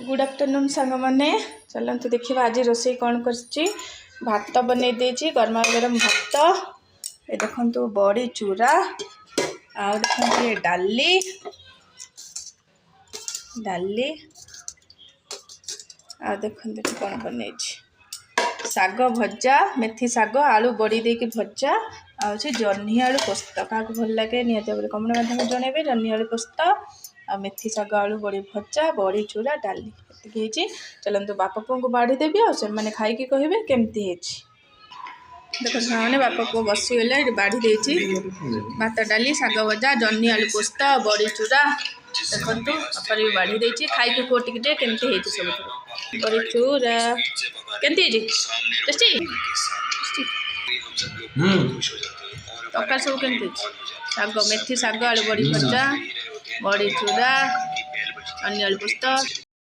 good afternoon सांग मैंने चलते देखा आज रोषे कौन कर भात बन देती गरमा गरम भात ये देखु बड़ी चूरा आ देखते ये डाली डाली आ देखते कौन बन शाग भजा मेथी शाग आलू बड़ी देकी भजा आछे जह्नी आलू पोस्त क्या भल लगे निहत कमेंट माध्यम जनइबे जह्नी आलू पोस्त आ मेथी शाग आलू बड़ी भजा बड़ी चूरा डाली एति चलते बापा पुओं को बाढ़ी देवी आने खाई कहे केमती देख मैंने बापा पुओ बसीगले बाढ़ी देती भात डाली शाग भजा जह्नी आलू पोस्त बड़ी चूरा देखु बापा भी बाढ़ी देती खाई कह टे केमती सब बड़ी चूरा केमती टेस्टी तक सब केमती शाग मेथी शाग आलू बड़ी भजा बड़ी चूरा जह्नी आलू पोस्त